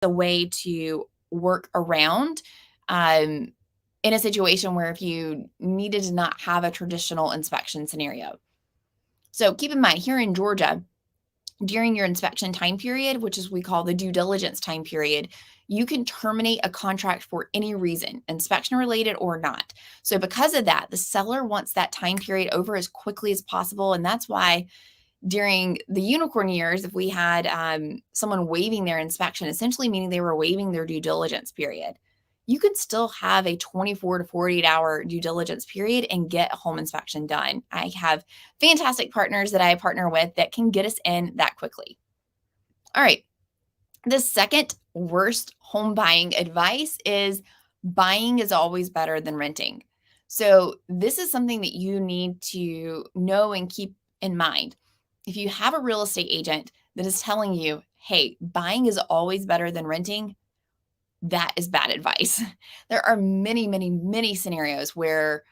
a way to work around in a situation where if you needed to not have a traditional inspection scenario. So keep in mind, here in Georgia, during your inspection time period, which is we call the due diligence time period, you can terminate a contract for any reason, inspection related or not. So because of that, the seller wants that time period over as quickly as possible. And that's why during the unicorn years, if we had someone waiving their inspection, essentially meaning they were waiving their due diligence period, you could still have a 24 to 48 hour due diligence period and get a home inspection done. I have fantastic partners that I partner with that can get us in that quickly. All right. The second worst home buying advice is buying is always better than renting. So this is something that you need to know and keep in mind. If you have a real estate agent that is telling you, hey, buying is always better than renting, that is bad advice. There are many, many, many scenarios where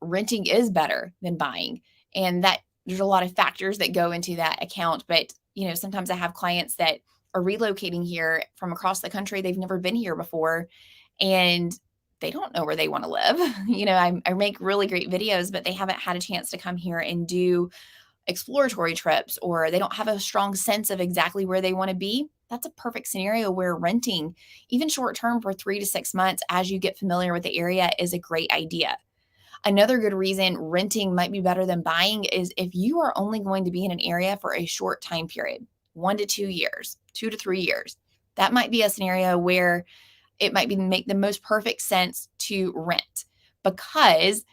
renting is better than buying. And that there's a lot of factors that go into that account. But, sometimes I have clients that are relocating here from across the country. They've never been here before and they don't know where they want to live. I make really great videos, but they haven't had a chance to come here and do exploratory trips, or they don't have a strong sense of exactly where they want to be. That's a perfect scenario where renting, even short term for 3 to 6 months as you get familiar with the area, is a great idea. Another good reason renting might be better than buying is if you are only going to be in an area for a short time period, 1 to 2 years, 2 to 3 years. That might be a scenario where it might make the most perfect sense to rent, because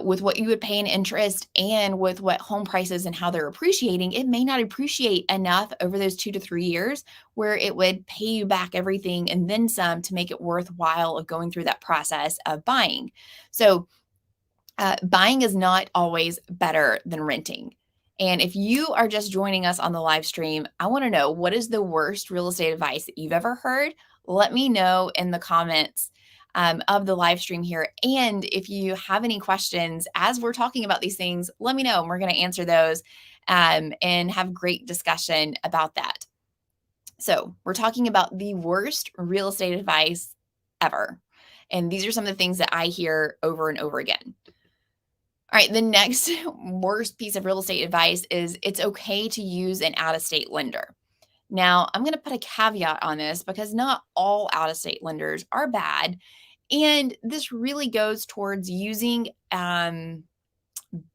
with what you would pay in interest and with what home prices and how they're appreciating, it may not appreciate enough over those 2 to 3 years where it would pay you back everything and then some to make it worthwhile of going through that process of buying. So buying is not always better than renting. And if you are just joining us on the live stream, I want to know, what is the worst real estate advice that you've ever heard? Let me know in the comments of the live stream here. And if you have any questions as we're talking about these things, let me know and we're going to answer those and have great discussion about that. So we're talking about the worst real estate advice ever. And these are some of the things that I hear over and over again. All right, the next worst piece of real estate advice is it's okay to use an out-of-state lender. Now, I'm going to put a caveat on this because not all out-of-state lenders are bad. And this really goes towards using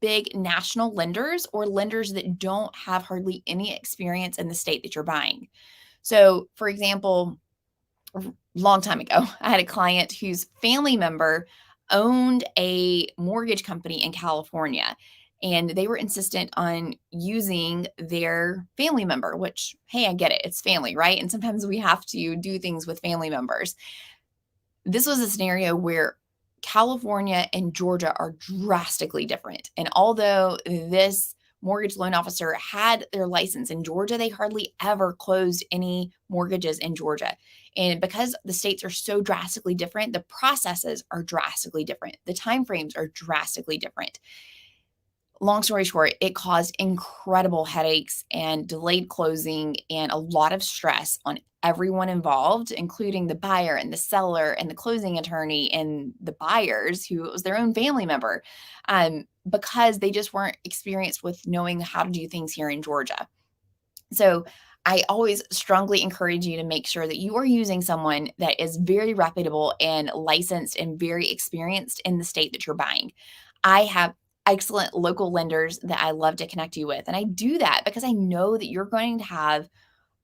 big national lenders or lenders that don't have hardly any experience in the state that you're buying. So, for example, a long time ago, I had a client whose family member owned a mortgage company in California, and they were insistent on using their family member, which, hey, I get it. It's family, right? And sometimes we have to do things with family members. This was a scenario where California and Georgia are drastically different. And although this mortgage loan officer had their license in Georgia, they hardly ever closed any mortgages in Georgia. And because the states are so drastically different, the processes are drastically different. The timeframes are drastically different. Long story short, it caused incredible headaches and delayed closing and a lot of stress on everyone involved, including the buyer and the seller and the closing attorney and the buyers, who was their own family member, because they just weren't experienced with knowing how to do things here in Georgia. So I always strongly encourage you to make sure that you are using someone that is very reputable and licensed and very experienced in the state that you're buying. I have excellent local lenders that I love to connect you with. And I do that because I know that you're going to have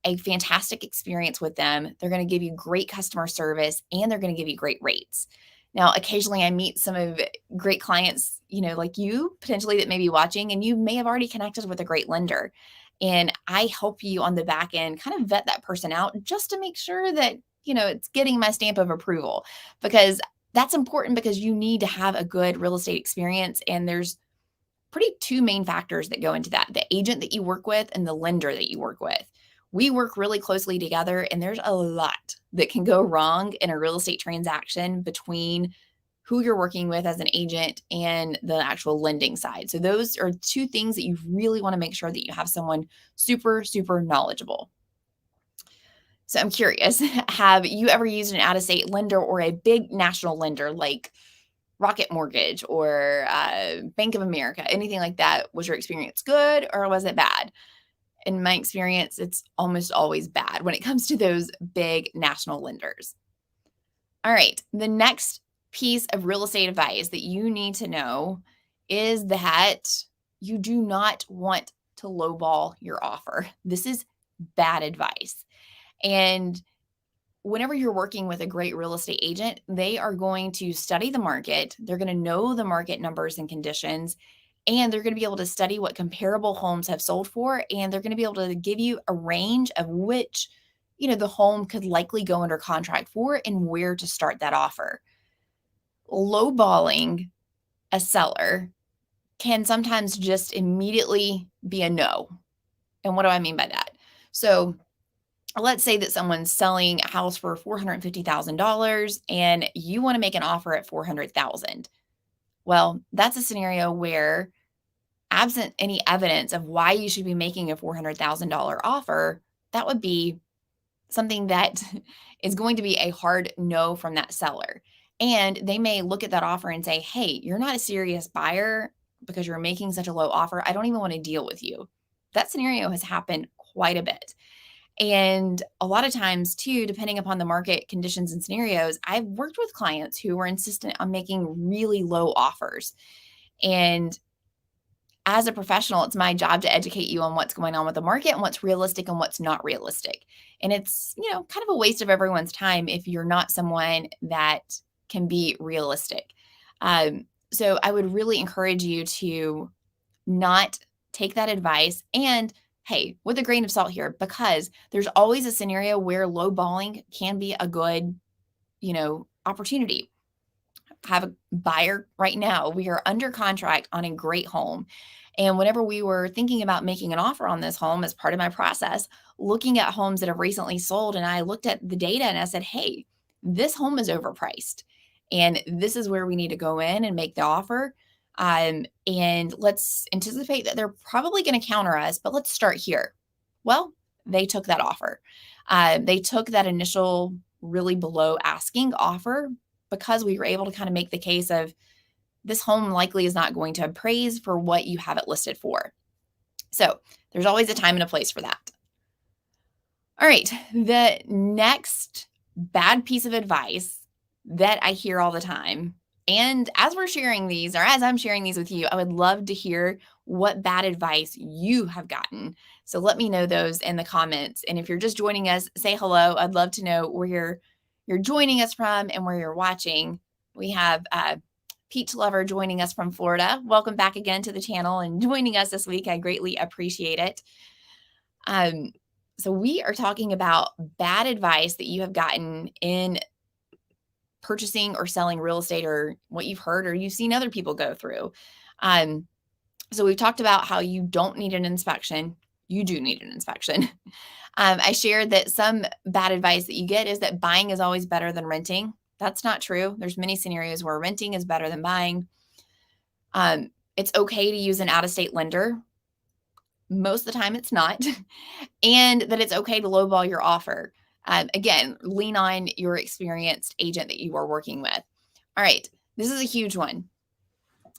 a fantastic experience with them. They're going to give you great customer service and they're going to give you great rates. Now, occasionally I meet some of great clients, like you potentially that may be watching, and you may have already connected with a great lender. And I help you on the back end kind of vet that person out just to make sure that, it's getting my stamp of approval, because that's important, because you need to have a good real estate experience. And there's two main factors that go into that: the agent that you work with and the lender that you work with. We work really closely together, and there's a lot that can go wrong in a real estate transaction between who you're working with as an agent and the actual lending side. So those are two things that you really want to make sure that you have someone super, super knowledgeable. So I'm curious, have you ever used an out-of-state lender or a big national lender like Rocket Mortgage or Bank of America, anything like that? Was your experience good or was it bad? In my experience, it's almost always bad when it comes to those big national lenders. All right, the next piece of real estate advice that you need to know is that you do not want to lowball your offer. This is bad advice. And whenever you're working with a great real estate agent, they are going to study the market. They're going to know the market numbers and conditions, and they're going to be able to study what comparable homes have sold for. And they're going to be able to give you a range of which, the home could likely go under contract for and where to start that offer. Lowballing a seller can sometimes just immediately be a no. And what do I mean by that? So let's say that someone's selling a house for $450,000 and you want to make an offer at $400,000. Well, that's a scenario where, absent any evidence of why you should be making a $400,000 offer, that would be something that is going to be a hard no from that seller. And they may look at that offer and say, hey, you're not a serious buyer because you're making such a low offer. I don't even want to deal with you. That scenario has happened quite a bit. And a lot of times, too, depending upon the market conditions and scenarios, I've worked with clients who were insistent on making really low offers. And as a professional, it's my job to educate you on what's going on with the market and what's realistic and what's not realistic. And it's, kind of a waste of everyone's time if you're not someone that can be realistic. So I would really encourage you to not take that advice, and hey, with a grain of salt here, because there's always a scenario where lowballing can be a good, opportunity. Have a buyer right now. We are under contract on a great home. And whenever we were thinking about making an offer on this home as part of my process, looking at homes that have recently sold, and I looked at the data and I said, hey, this home is overpriced. And this is where we need to go in and make the offer. And let's anticipate that they're probably going to counter us, but let's start here. Well, they took that offer. They took that initial really below asking offer because we were able to kind of make the case of this home likely is not going to appraise for what you have it listed for. So there's always a time and a place for that. All right, the next bad piece of advice that I hear all the time, and as we're sharing these, or as I'm sharing these with you, I would love to hear what bad advice you have gotten. So let me know those in the comments. And if you're just joining us, say hello. I'd love to know where you're joining us from and where you're watching. We have Peach Lover joining us from Florida. Welcome back again to the channel and joining us this week. I greatly appreciate it. So we are talking about bad advice that you have gotten in purchasing or selling real estate, or what you've heard or you've seen other people go through. So we've talked about how you don't need an inspection. You do need an inspection. I shared that some bad advice that you get is that buying is always better than renting. That's not true. There's many scenarios where renting is better than buying. It's okay to use an out-of-state lender. Most of the time it's not. And that it's okay to lowball your offer. Again, lean on your experienced agent that you are working with. All right, this is a huge one.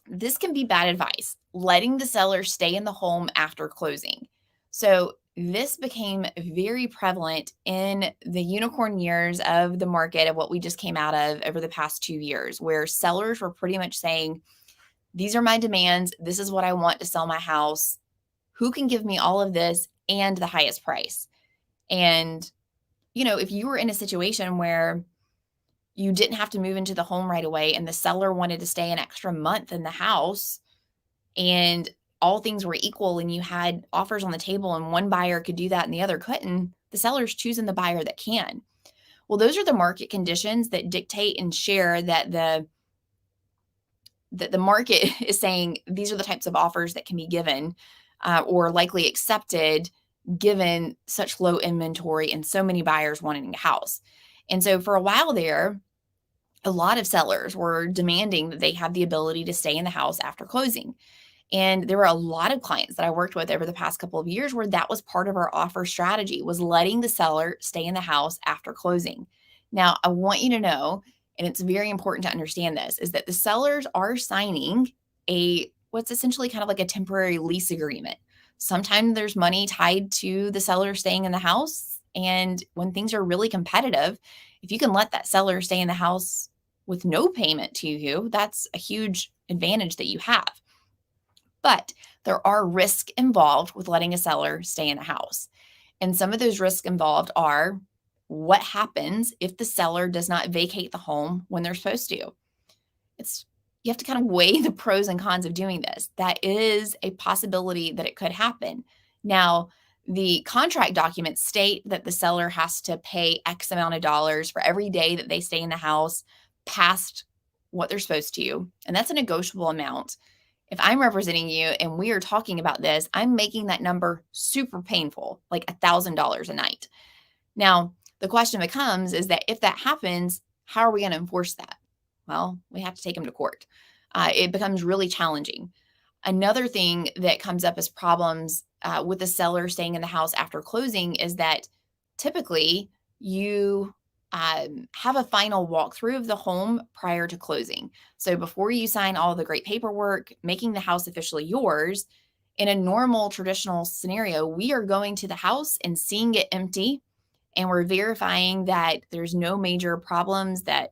This can be bad advice, letting the seller stay in the home after closing. So this became very prevalent in the unicorn years of the market of what we just came out of over the past 2 years, where sellers were pretty much saying, these are my demands. This is what I want to sell my house. Who can give me all of this and the highest price? And, if you were in a situation where you didn't have to move into the home right away and the seller wanted to stay an extra month in the house, and all things were equal and you had offers on the table and one buyer could do that and the other couldn't, the seller's choosing the buyer that can. Well, those are the market conditions that dictate and share that the market is saying these are the types of offers that can be given or likely accepted given such low inventory and so many buyers wanting a house. And so for a while there, a lot of sellers were demanding that they have the ability to stay in the house after closing. And there were a lot of clients that I worked with over the past couple of years where that was part of our offer strategy, was letting the seller stay in the house after closing. Now, I want you to know, and it's very important to understand this, is that the sellers are signing what's essentially kind of like a temporary lease agreement. Sometimes there's money tied to the seller staying in the house. And when things are really competitive, if you can let that seller stay in the house with no payment to you, that's a huge advantage that you have. But there are risks involved with letting a seller stay in a house. And some of those risks involved are, what happens if the seller does not vacate the home when they're supposed to? You have to kind of weigh the pros and cons of doing this. That is a possibility that it could happen. Now, the contract documents state that the seller has to pay X amount of dollars for every day that they stay in the house past what they're supposed to. And that's a negotiable amount. If I'm representing you and we are talking about this, I'm making that number super painful, like $1,000 a night. Now, the question becomes is that if that happens, how are we going to enforce that? Well, we have to take them to court. It becomes really challenging. Another thing that comes up as problems with the seller staying in the house after closing is that typically you have a final walkthrough of the home prior to closing. So before you sign all the great paperwork, making the house officially yours, in a normal traditional scenario, we are going to the house and seeing it empty, and we're verifying that there's no major problems, that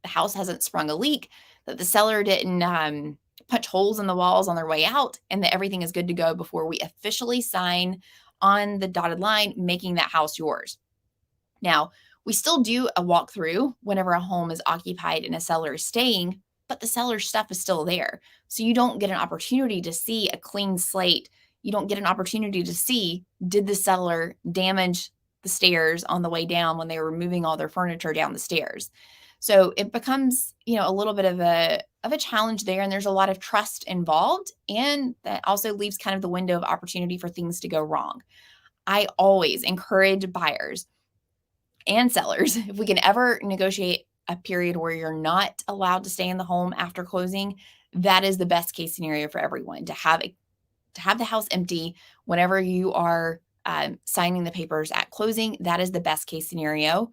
the house hasn't sprung a leak, that the seller didn't punch holes in the walls on their way out, and that everything is good to go before we officially sign on the dotted line, making that house yours. Now, we still do a walkthrough whenever a home is occupied and a seller is staying, but the seller's stuff is still there. So you don't get an opportunity to see a clean slate. You don't get an opportunity to see, did the seller damage the stairs on the way down when they were moving all their furniture down the stairs? So it becomes, a little bit of a challenge there, and there's a lot of trust involved, and that also leaves kind of the window of opportunity for things to go wrong. I always encourage buyers and sellers, if we can ever negotiate a period where you're not allowed to stay in the home after closing, that is the best case scenario for everyone, to have the house empty whenever you are signing the papers at closing. That is the best case scenario,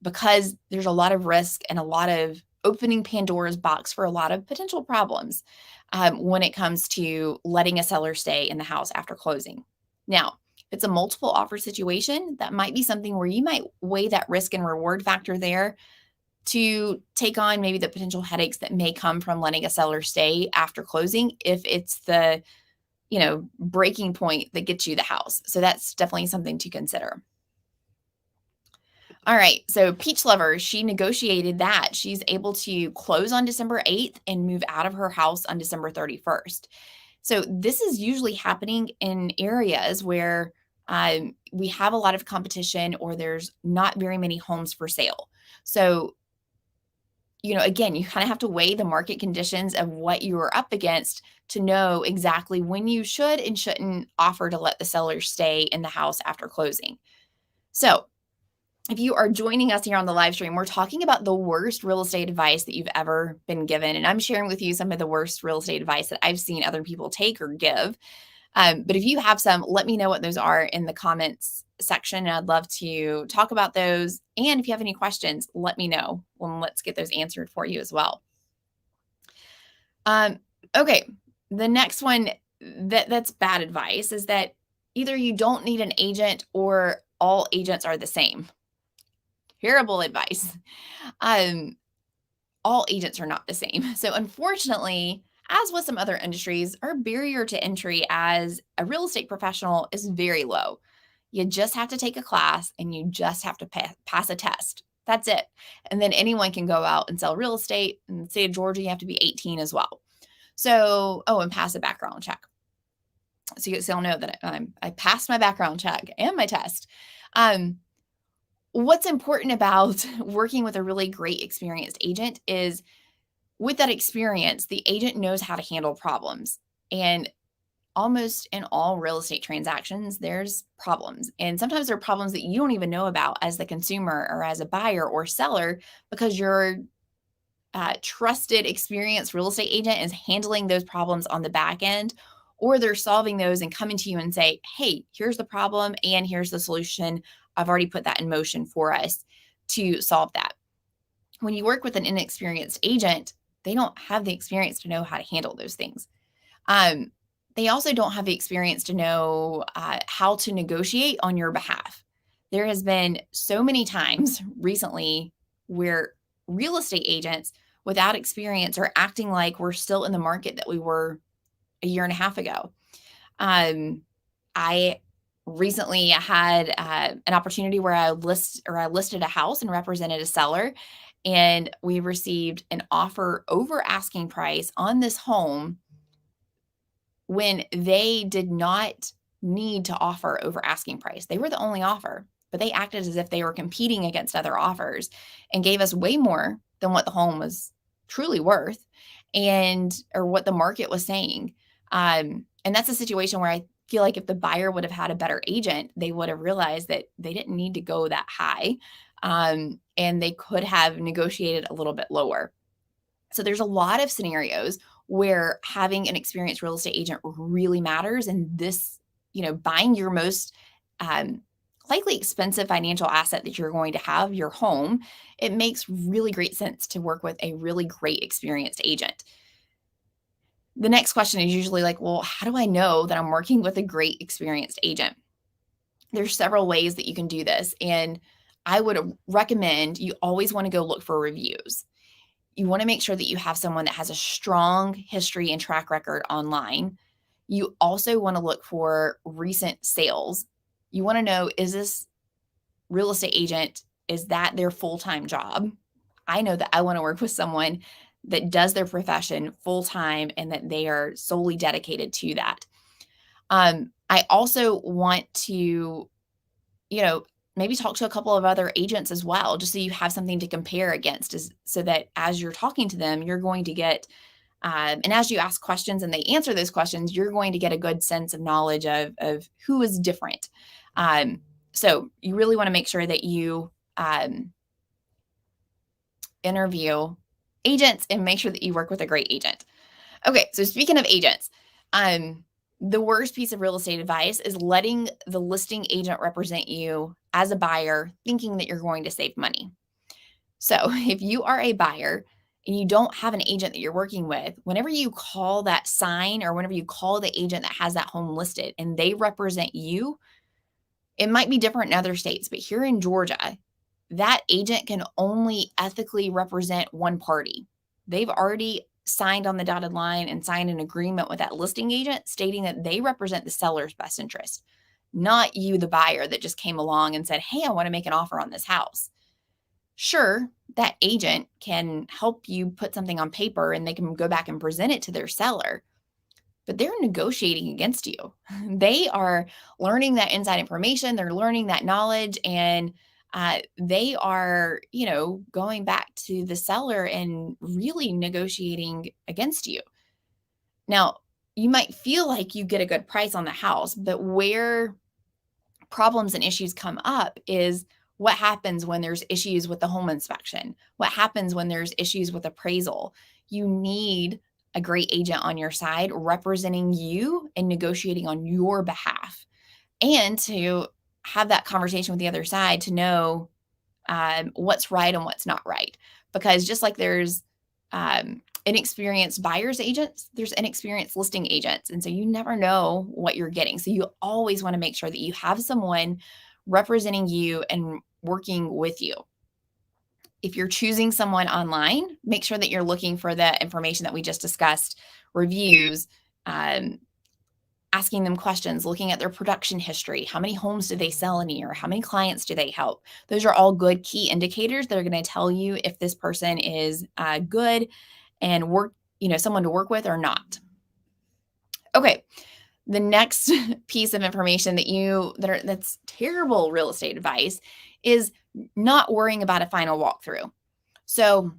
because there's a lot of risk and a lot of opening Pandora's box for a lot of potential problems when it comes to letting a seller stay in the house after closing. Now, if it's a multiple offer situation, that might be something where you might weigh that risk and reward factor there to take on maybe the potential headaches that may come from letting a seller stay after closing, if it's the breaking point that gets you the house. So that's definitely something to consider. All right. So Peach Lover, she negotiated that. She's able to close on December 8th and move out of her house on December 31st. So this is usually happening in areas where we have a lot of competition, or there's not very many homes for sale. So, again, you kind of have to weigh the market conditions of what you are up against to know exactly when you should and shouldn't offer to let the seller stay in the house after closing. So if you are joining us here on the live stream, we're talking about the worst real estate advice that you've ever been given. And I'm sharing with you some of the worst real estate advice that I've seen other people take or give. But if you have some, let me know what those are in the comments section. And I'd love to talk about those. And if you have any questions, let me know. Well, let's get those answered for you as well. Okay. The next one that's bad advice is that either you don't need an agent or all agents are the same. Terrible advice. All agents are not the same. So unfortunately, as with some other industries, our barrier to entry as a real estate professional is very low. You just have to take a class and you just have to pass a test. That's it. And then anyone can go out and sell real estate. In the state of Georgia, you have to be 18 as well. So, and pass a background check. So you'll know that I passed my background check and my test. What's important about working with a really great experienced agent is, with that experience, the agent knows how to handle problems. And almost in all real estate transactions, there's problems. And sometimes there are problems that you don't even know about as the consumer or as a buyer or seller, because you're trusted, experienced real estate agent is handling those problems on the back end, or they're solving those and coming to you and say, hey, here's the problem and here's the solution. I've already put that in motion for us to solve that. When you work with an inexperienced agent, they don't have the experience to know how to handle those things. Um, they also don't have the experience to know how to negotiate on your behalf. There has been so many times recently where real estate agents without experience are acting like we're still in the market that we were a year and a half ago. Um, I recently had an opportunity where I listed a house and represented a seller, and we received an offer over asking price on this home when they did not need to offer over asking price. They were the only offer, but they acted as if they were competing against other offers and gave us way more than what the home was truly worth or what the market was saying. And that's a situation where I feel like if the buyer would have had a better agent, they would have realized that they didn't need to go that high, and they could have negotiated a little bit lower. So there's a lot of scenarios where having an experienced real estate agent really matters. And this, buying your most likely expensive financial asset that you're going to have, your home, it makes really great sense to work with a really great experienced agent. The next question is usually like, well, how do I know that I'm working with a great experienced agent? There's several ways that you can do this. And I would recommend you always want to go look for reviews. You want to make sure that you have someone that has a strong history and track record online. You also want to look for recent sales. You want to know, is this real estate agent, is that their full-time job? I know that I want to work with someone that does their profession full-time and that they are solely dedicated to that. I also want to, maybe talk to a couple of other agents as well, just so you have something to compare against, so that as you're talking to them, you're going to get, and as you ask questions and they answer those questions, you're going to get a good sense of knowledge of who is different. So you really want to make sure that you interview agents and make sure that you work with a great agent. Okay, so speaking of agents, the worst piece of real estate advice is letting the listing agent represent you as a buyer, thinking that you're going to save money. So if you are a buyer and you don't have an agent that you're working with, whenever you call that sign or whenever you call the agent that has that home listed and they represent you, it might be different in other states, but here in Georgia, that agent can only ethically represent one party. They've already signed on the dotted line and signed an agreement with that listing agent stating that they represent the seller's best interest, not you, the buyer that just came along and said, hey, I want to make an offer on this house. Sure, that agent can help you put something on paper and they can go back and present it to their seller, but they're negotiating against you. They are learning that inside information, they're learning that knowledge, and they are, going back to the seller and really negotiating against you. Now, you might feel like you get a good price on the house, but where problems and issues come up is what happens when there's issues with the home inspection, what happens when there's issues with appraisal. You need a great agent on your side representing you and negotiating on your behalf, and to have that conversation with the other side to know what's right and what's not right. Because just like there's inexperienced buyer's agents, there's inexperienced listing agents. And so you never know what you're getting. So you always want to make sure that you have someone representing you and working with you. If you're choosing someone online, make sure that you're looking for the information that we just discussed, reviews, asking them questions, looking at their production history. How many homes do they sell in a year? How many clients do they help? Those are all good key indicators that are going to tell you if this person is good and someone to work with or not. Okay. The next piece of information that's terrible real estate advice is not worrying about a final walkthrough. So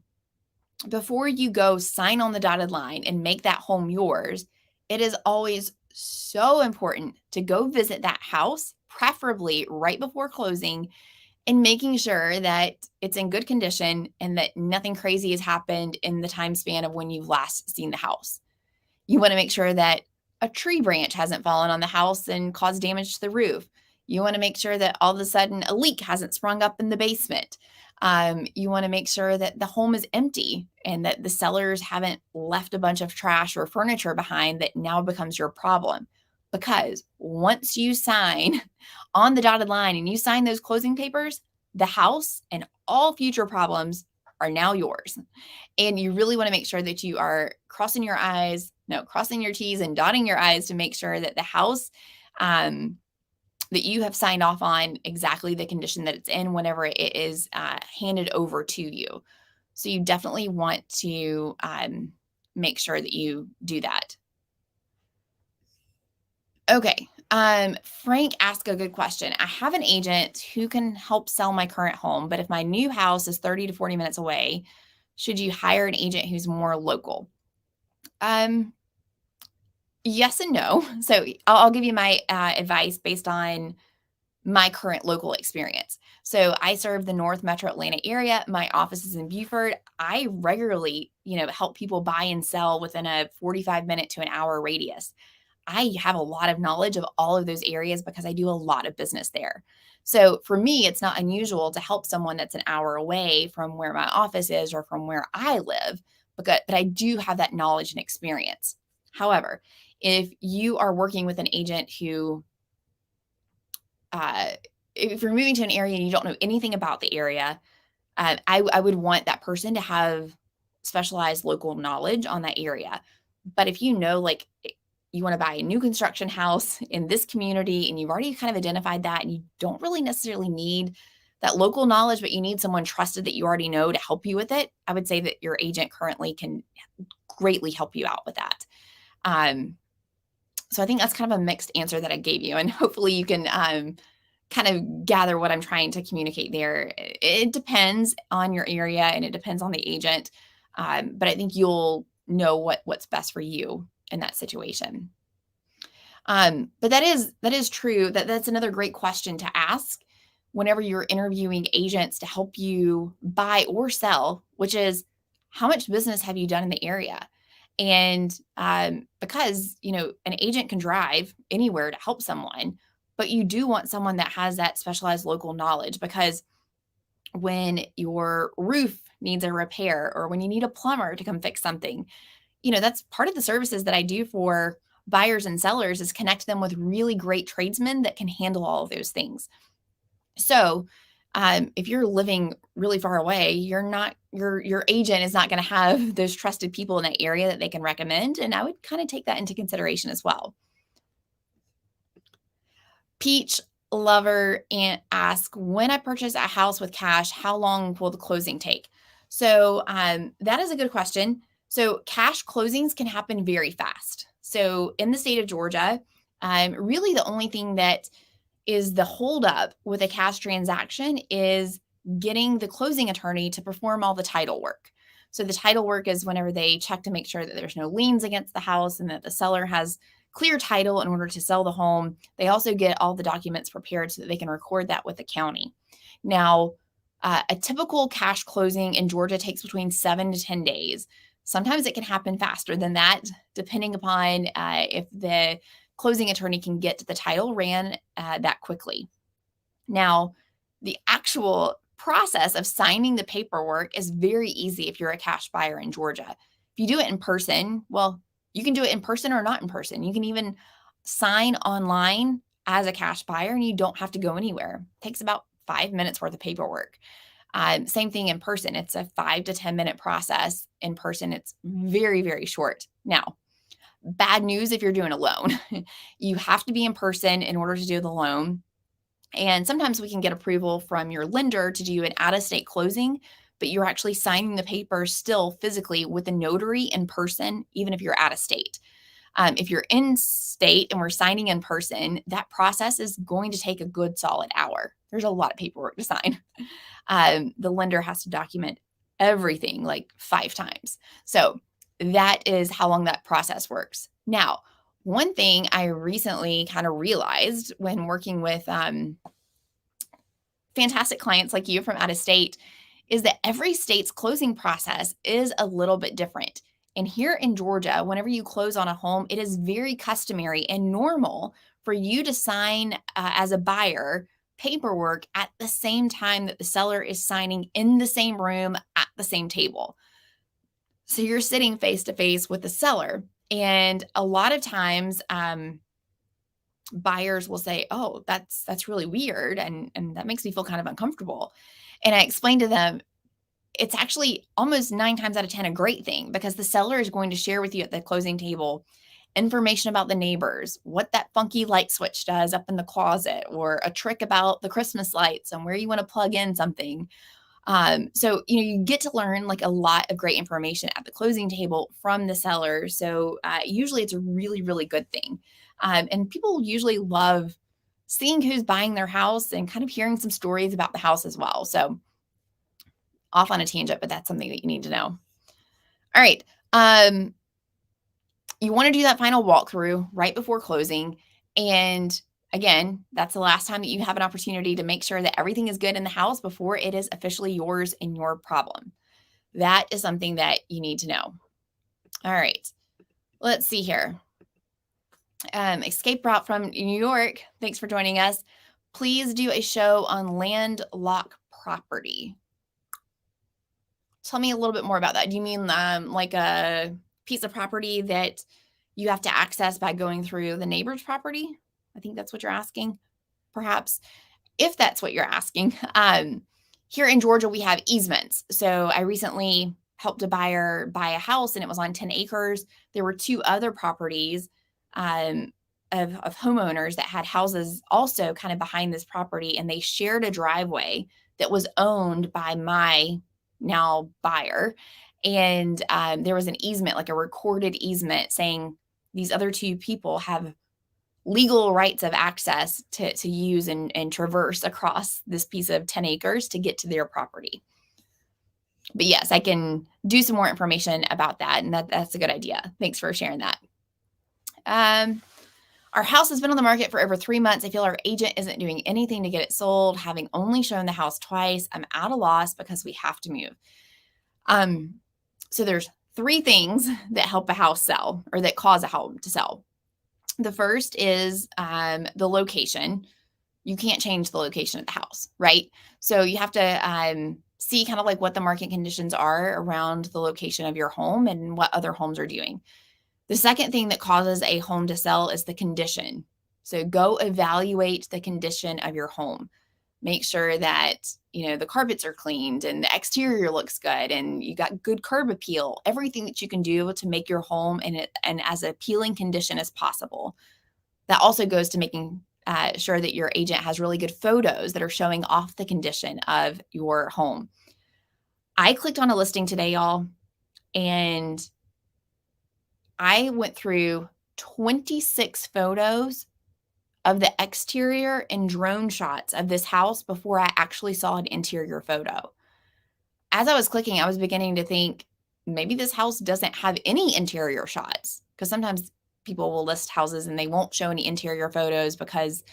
before you go sign on the dotted line and make that home yours, it is always so important to go visit that house, preferably right before closing, and making sure that it's in good condition and that nothing crazy has happened in the time span of when you've last seen the house. You want to make sure that a tree branch hasn't fallen on the house and caused damage to the roof. You want to make sure that all of a sudden a leak hasn't sprung up in the basement. You want to make sure that the home is empty and that the sellers haven't left a bunch of trash or furniture behind that now becomes your problem. Because once you sign on the dotted line and you sign those closing papers, the house and all future problems are now yours. And you really want to make sure that you are crossing your T's and dotting your I's to make sure that the house that you have signed off on exactly the condition that it's in whenever it is handed over to you. So you definitely want to make sure that you do that. Okay. Frank asked a good question. I have an agent who can help sell my current home, but if my new house is 30 to 40 minutes away, should you hire an agent who's more local? Yes and no. So I'll give you my advice based on my current local experience. So I serve the North Metro Atlanta area. My office is in Beaufort. I regularly, help people buy and sell within a 45-minute to an hour radius. I have a lot of knowledge of all of those areas because I do a lot of business there. So for me, it's not unusual to help someone that's an hour away from where my office is or from where I live, but I do have that knowledge and experience. However, if you are working with an agent who, if you're moving to an area and you don't know anything about the area, I would want that person to have specialized local knowledge on that area. But if you know, like, you want to buy a new construction house in this community and you've already kind of identified that and you don't really necessarily need that local knowledge, but you need someone trusted that you already know to help you with it, I would say that your agent currently can greatly help you out with that. So I think that's kind of a mixed answer that I gave you, and hopefully you can kind of gather what I'm trying to communicate there. It depends on your area and it depends on the agent, but I think you'll know what's best for you in that situation. But that is true. That's another great question to ask whenever you're interviewing agents to help you buy or sell, which is, how much business have you done in the area? And because, an agent can drive anywhere to help someone, but you do want someone that has that specialized local knowledge, because when your roof needs a repair or when you need a plumber to come fix something, that's part of the services that I do for buyers and sellers, is connect them with really great tradesmen that can handle all of those things. So if you're living really far away, your agent is not going to have those trusted people in that area that they can recommend. And I would kind of take that into consideration as well. Peach Lover and ask, when I purchase a house with cash, how long will the closing take? So that is a good question. So cash closings can happen very fast. So in the state of Georgia, really the only thing that is the holdup with a cash transaction is getting the closing attorney to perform all the title work. So the title work is whenever they check to make sure that there's no liens against the house and that the seller has clear title in order to sell the home. They also get all the documents prepared so that they can record that with the county. Now, a typical cash closing in Georgia takes between 7 to 10 days. Sometimes it can happen faster than that, depending upon if the closing attorney can get the title ran that quickly. Now, the actual process of signing the paperwork is very easy if you're a cash buyer in Georgia. If you do it in person, well, you can do it in person or not in person. You can even sign online as a cash buyer and you don't have to go anywhere. It takes about 5 minutes worth of paperwork. Same thing in person. It's a 5 to 10 minute process. In person, it's very, very short. Now, bad news if you're doing a loan. You have to be in person in order to do the loan. And sometimes we can get approval from your lender to do an out-of-state closing, but you're actually signing the papers still physically with a notary in person, even if you're out of state. If you're in state and we're signing in person, that process is going to take a good solid hour. There's a lot of paperwork to sign. The lender has to document everything like 5 times. So that is how long that process works. Now, one thing I recently kind of realized when working with fantastic clients like you from out of state is that every state's closing process is a little bit different. And here in Georgia, whenever you close on a home, it is very customary and normal for you to sign as a buyer paperwork at the same time that the seller is signing in the same room at the same table. So you're sitting face to face with the seller. And a lot of times, buyers will say, "Oh, that's really weird, and that makes me feel kind of uncomfortable." And I explained to them, it's actually almost 9 times out of 10 a great thing because the seller is going to share with you at the closing table information about the neighbors, what that funky light switch does up in the closet, or a trick about the Christmas lights and where you want to plug in something. So, you get to learn like a lot of great information at the closing table from the seller. So, usually it's a really, really good thing. And people usually love seeing who's buying their house and kind of hearing some stories about the house as well. So, off on a tangent, but that's something that you need to know. All right. You want to do that final walkthrough right before closing. And again, that's the last time that you have an opportunity to make sure that everything is good in the house before it is officially yours and your problem. That is something that you need to know. All right. Let's see here. Escape route from New York. Thanks for joining us. Please do a show on landlocked property. Tell me a little bit more about that. Do you mean like a piece of property that you have to access by going through the neighbor's property? I think that's what you're asking, perhaps. If that's what you're asking, here in Georgia, we have easements. So I recently helped a buyer buy a house and it was on 10 acres. There were 2 other properties of homeowners that had houses also kind of behind this property, and they shared a driveway that was owned by my now buyer. And there was an easement, like a recorded easement saying these other 2 people have legal rights of access to use and traverse across this piece of 10 acres to get to their property. But yes, I can do some more information about that, and that's a good idea. Thanks for sharing that. Our house has been on the market for over 3 months. I feel our agent isn't doing anything to get it sold, having only shown the house twice. I'm at a loss because we have to move. So there's 3 things that help a house sell or that cause a home to sell. The first is the location. You can't change the location of the house, right? So you have to see kind of like what the market conditions are around the location of your home and what other homes are doing. The second thing that causes a home to sell is the condition. So go evaluate the condition of your home. Make sure that, the carpets are cleaned and the exterior looks good and you got good curb appeal, everything that you can do to make your home and as appealing condition as possible. That also goes to making sure that your agent has really good photos that are showing off the condition of your home. I clicked on a listing today, y'all, and I went through 26 photos of the exterior and drone shots of this house before I actually saw an interior photo. As I was clicking, I was beginning to think maybe this house doesn't have any interior shots, because sometimes people will list houses and they won't show any interior photos because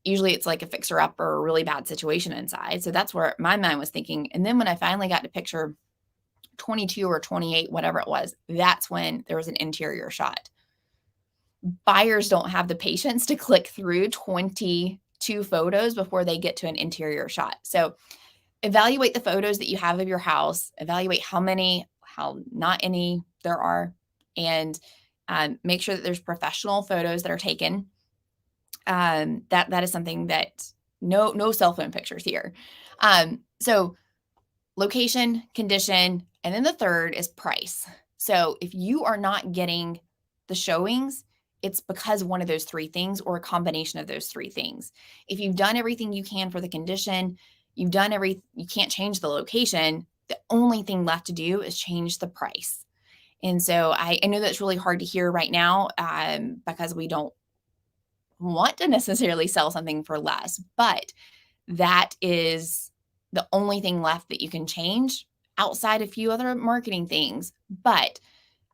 usually it's like a fixer-up or a really bad situation inside. So that's where my mind was thinking. And then when I finally got to picture 22 or 28, whatever it was, that's when there was an interior shot. Buyers don't have the patience to click through 22 photos before they get to an interior shot. So evaluate the photos that you have of your house, evaluate how not any there are, and make sure that there's professional photos that are taken. That is something that no cell phone pictures here. So location, condition, and then the third is price. So if you are not getting the showings, it's because one of those 3 things or a combination of those 3 things. If you've done everything you can for the condition, you can't change the location. The only thing left to do is change the price. And so I know that's really hard to hear right now because we don't want to necessarily sell something for less, but that is the only thing left that you can change outside a few other marketing things. But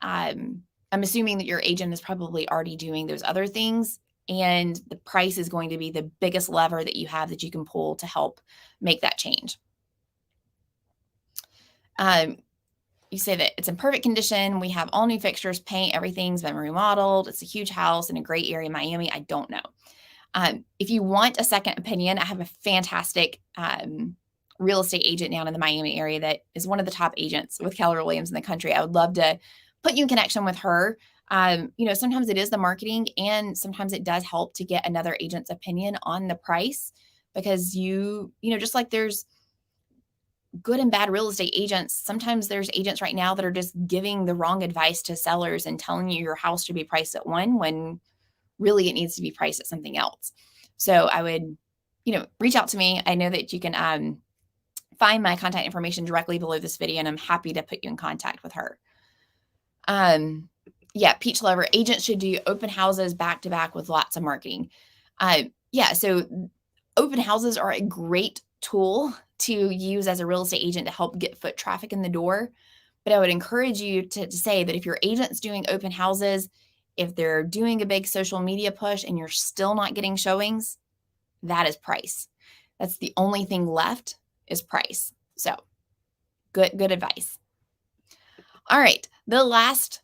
I'm assuming that your agent is probably already doing those other things. And the price is going to be the biggest lever that you have that you can pull to help make that change. You say that it's in perfect condition. We have all new fixtures, paint, everything's been remodeled. It's a huge house in a great area in Miami. I don't know. If you want a second opinion, I have a fantastic real estate agent down in the Miami area that is one of the top agents with Keller Williams in the country. I would love to put you in connection with her. Sometimes it is the marketing, and sometimes it does help to get another agent's opinion on the price, because just like there's good and bad real estate agents, sometimes there's agents right now that are just giving the wrong advice to sellers and telling you your house should be priced at one when really it needs to be priced at something else. So I would, reach out to me. I know that you can find my contact information directly below this video, and I'm happy to put you in contact with her. Peach lover, agents should do open houses back to back with lots of marketing. So open houses are a great tool to use as a real estate agent to help get foot traffic in the door. But I would encourage you to say that if your agent's doing open houses, if they're doing a big social media push and you're still not getting showings, that is price. That's the only thing left is price. So good advice. All right. The last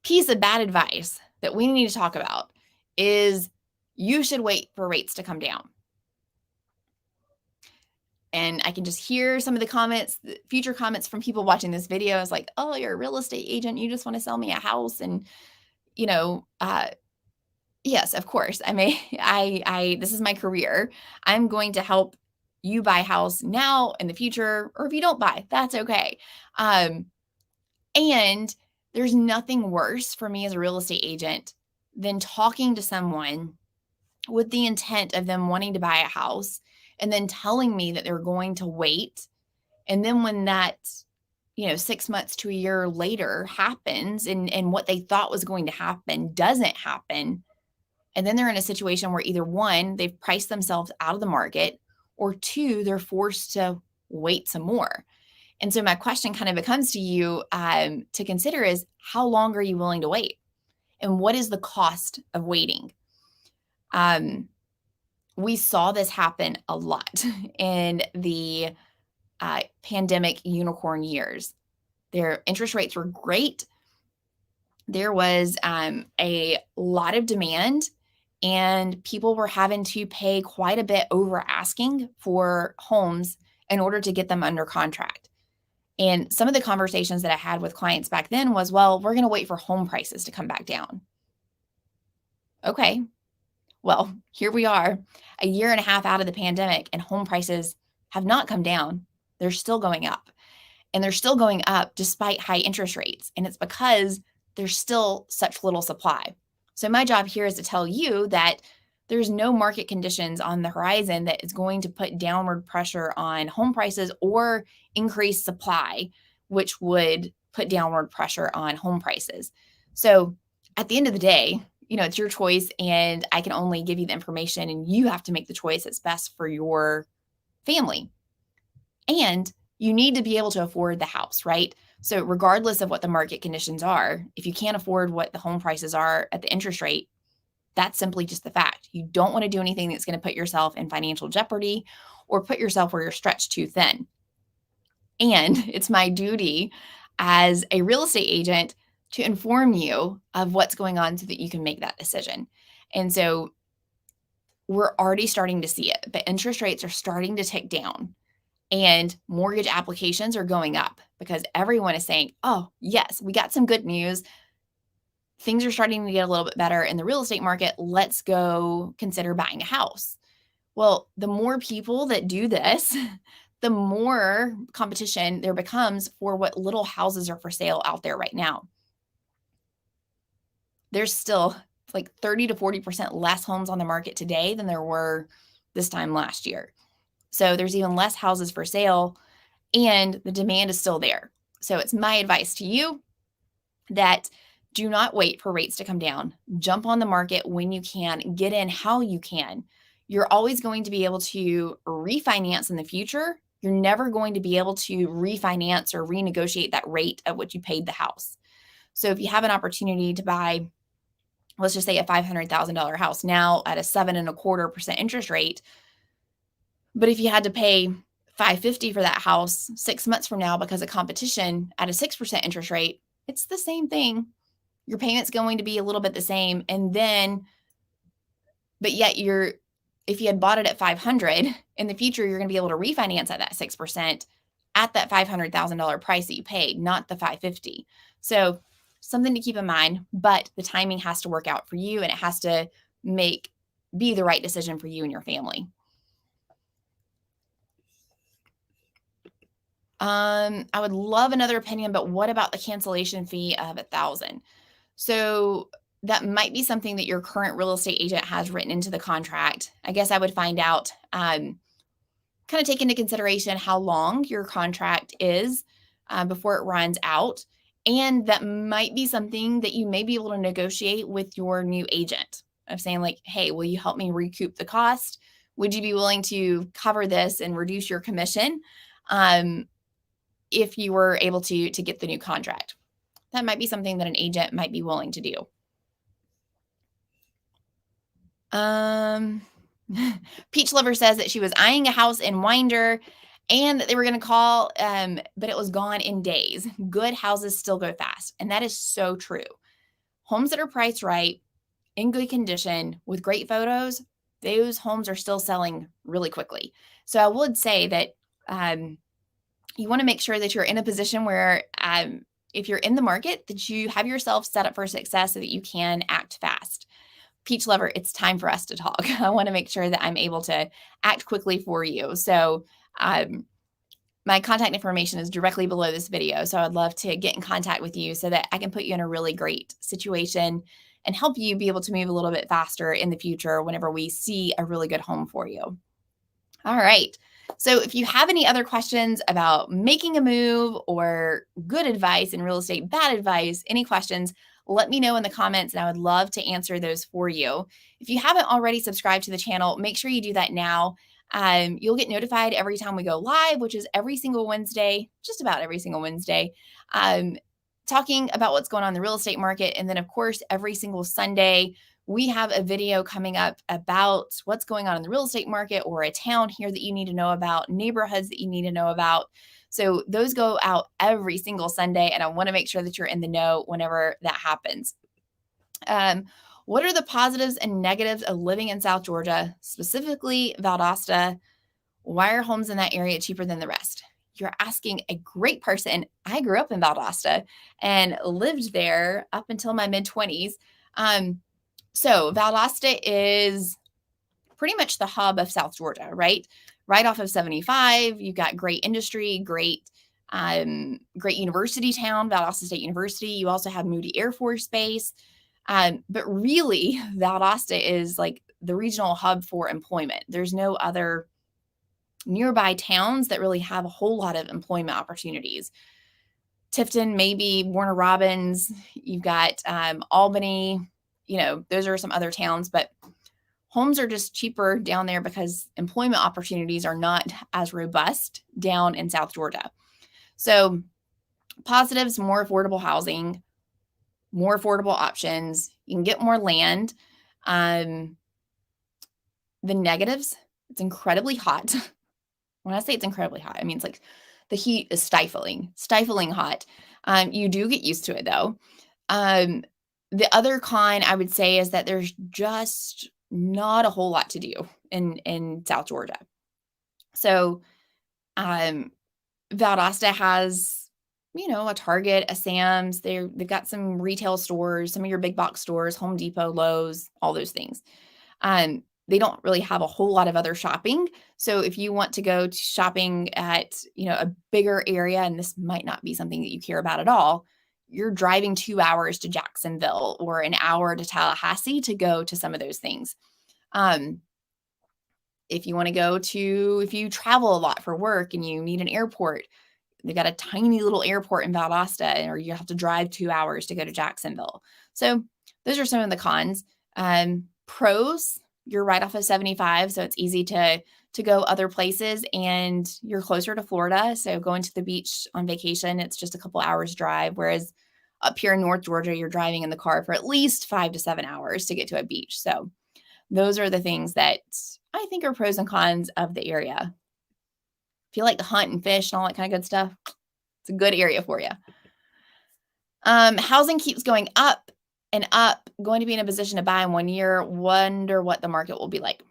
piece of bad advice that we need to talk about is you should wait for rates to come down. And I can just hear some of the comments, the future comments from people watching this video is like, oh, you're a real estate agent. You just want to sell me a house. And, yes, of course. This is my career. I'm going to help you buy a house now, in the future, or if you don't buy, that's okay. And there's nothing worse for me as a real estate agent than talking to someone with the intent of them wanting to buy a house and then telling me that they're going to wait. And then when that, 6 months to a year later happens and what they thought was going to happen doesn't happen. And then they're in a situation where either one, they've priced themselves out of the market, or two, they're forced to wait some more. And so my question kind of becomes to you to consider is, how long are you willing to wait? And what is the cost of waiting? We saw this happen a lot in the pandemic unicorn years. Their interest rates were great. There was a lot of demand, and people were having to pay quite a bit over asking for homes in order to get them under contract. And some of the conversations that I had with clients back then was, well, we're going to wait for home prices to come back down. Okay. Well, here we are a year and a half out of the pandemic, and home prices have not come down. They're still going up, and they're still going up despite high interest rates. And it's because there's still such little supply. So my job here is to tell you that there's no market conditions on the horizon that is going to put downward pressure on home prices or increase supply, which would put downward pressure on home prices. So at the end of the day, it's your choice, and I can only give you the information, and you have to make the choice that's best for your family. And you need to be able to afford the house, right? So regardless of what the market conditions are, if you can't afford what the home prices are at the interest rate, that's simply just the fact. You don't want to do anything that's going to put yourself in financial jeopardy or put yourself where you're stretched too thin. And it's my duty as a real estate agent to inform you of what's going on so that you can make that decision. And so we're already starting to see it. The interest rates are starting to tick down, and mortgage applications are going up because everyone is saying, oh, yes, we got some good news. Things are starting to get a little bit better in the real estate market. Let's go consider buying a house. Well, the more people that do this, the more competition there becomes for what little houses are for sale out there right now. There's still like 30 to 40% less homes on the market today than there were this time last year. So there's even less houses for sale, and the demand is still there. So it's my advice to you that do not wait for rates to come down. Jump on the market when you can, get in how you can. You're always going to be able to refinance in the future. You're never going to be able to refinance or renegotiate that rate at which you paid the house. So if you have an opportunity to buy let's just say a $500,000 house now at a 7.25% interest rate. But if you had to pay $550 for that house 6 months from now because of competition at a 6% interest rate, it's the same thing. Your payment's going to be a little bit the same. And then, but yet if you had bought it at 500 in the future, you're going to be able to refinance at that 6% at that $500,000 price that you paid, not the 550. So something to keep in mind, but the timing has to work out for you, and it has to be the right decision for you and your family. I would love another opinion, but what about the cancellation fee of $1,000? So that might be something that your current real estate agent has written into the contract. I guess I would find out, kind of take into consideration how long your contract is before it runs out. And that might be something that you may be able to negotiate with your new agent of saying like, hey, will you help me recoup the cost? Would you be willing to cover this and reduce your commission if you were able to get the new contract? That might be something that an agent might be willing to do. Peach Lover says that she was eyeing a house in Winder and that they were going to call, but it was gone in days. Good houses still go fast. And that is so true. Homes that are priced right, in good condition, with great photos, those homes are still selling really quickly. So I would say that you want to make sure that you're in a position where if you're in the market, that you have yourself set up for success so that you can act fast. Peach Lover, it's time for us to talk. I want to make sure that I'm able to act quickly for you. So my contact information is directly below this video. So I'd love to get in contact with you so that I can put you in a really great situation and help you be able to move a little bit faster in the future whenever we see a really good home for you. All right. So if you have any other questions about making a move or good advice in real estate, bad advice, any questions, let me know in the comments and I would love to answer those for you. If you haven't already subscribed to the channel, make sure you do that now. You'll get notified every time we go live, which is every single Wednesday, just about every single Wednesday, talking about what's going on in the real estate market. And then, of course, every single Sunday, we have a video coming up about what's going on in the real estate market or a town here that you need to know about, neighborhoods that you need to know about. So those go out every single Sunday, and I want to make sure that you're in the know whenever that happens. What are the positives and negatives of living in South Georgia, specifically Valdosta? Why are homes in that area cheaper than the rest? You're asking a great person. I grew up in Valdosta and lived there up until my mid-20s. So Valdosta is pretty much the hub of South Georgia, right? Right off of 75. You've got great industry, great university town, Valdosta State University. You also have Moody Air Force Base. But really, Valdosta is like the regional hub for employment. There's no other nearby towns that really have a whole lot of employment opportunities. Tifton, maybe Warner Robins, you've got Albany, those are some other towns, but homes are just cheaper down there because employment opportunities are not as robust down in South Georgia. So positives, more affordable housing, more affordable options. You can get more land. The negatives, it's incredibly hot. When I say it's incredibly hot, I mean, it's like the heat is stifling hot. You do get used to it though. The other con I would say is that there's just not a whole lot to do in South Georgia. So Valdosta has, a Target, a Sam's. They've got some retail stores, some of your big box stores, Home Depot, Lowe's, all those things. They don't really have a whole lot of other shopping. So if you want to go to shopping at, a bigger area, and this might not be something that you care about at all, you're driving 2 hours to Jacksonville or an hour to Tallahassee to go to some of those things. If you travel a lot for work and you need an airport, they've got a tiny little airport in Valdosta, or you have to drive 2 hours to go to Jacksonville. So those are some of the cons. Pros, you're right off of 75, so it's easy to go other places, and you're closer to Florida. So going to the beach on vacation, it's just a couple hours drive. Whereas Up here in North Georgia, you're driving in the car for at least 5 to 7 hours to get to a beach. So those are the things that I think are pros and cons of the area. If you like to hunt and fish and all that kind of good stuff, it's a good area for you. Housing keeps going up and up. Going to be in a position to buy in 1 year. Wonder what the market will be like.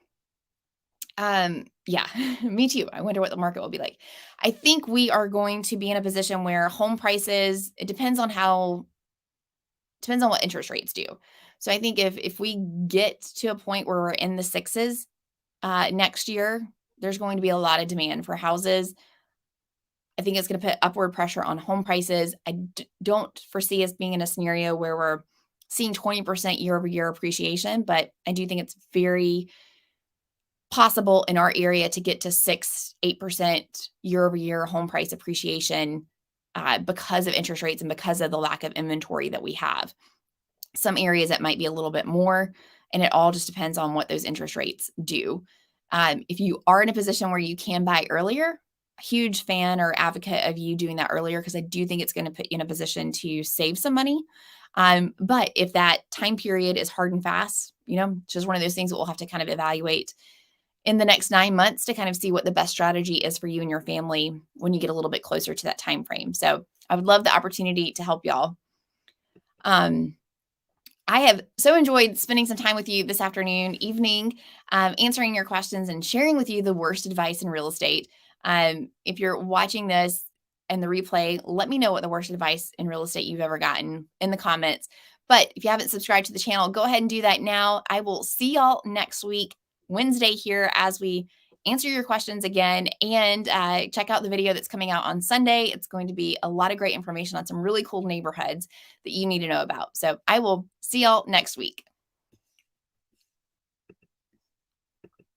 Yeah, me too. I wonder what the market will be like. I think we are going to be in a position where home prices, it depends on what interest rates do. So I think if we get to a point where we're in the sixes next year, there's going to be a lot of demand for houses. I think it's going to put upward pressure on home prices. I don't foresee us being in a scenario where we're seeing 20% year over year appreciation, but I do think it's very possible in our area to get to 6-8% year over year home price appreciation because of interest rates and because of the lack of inventory that we have. Some areas that might be a little bit more, and it all just depends on what those interest rates do. If you are in a position where you can buy earlier, huge fan or advocate of you doing that earlier, because I do think it's going to put you in a position to save some money. But if that time period is hard and fast, it's just one of those things that we'll have to kind of evaluate in the next 9 months to kind of see what the best strategy is for you and your family when you get a little bit closer to that time frame. So I would love the opportunity to help y'all. I have so enjoyed spending some time with you this afternoon, evening, answering your questions and sharing with you the worst advice in real estate. If you're watching this and the replay, let me know what the worst advice in real estate you've ever gotten in the comments. But if you haven't subscribed to the channel, go ahead and do that now. I will see y'all next week, Wednesday, here as we answer your questions again, and check out the video that's coming out on Sunday. It's going to be a lot of great information on some really cool neighborhoods that you need to know about. So I will see y'all next week.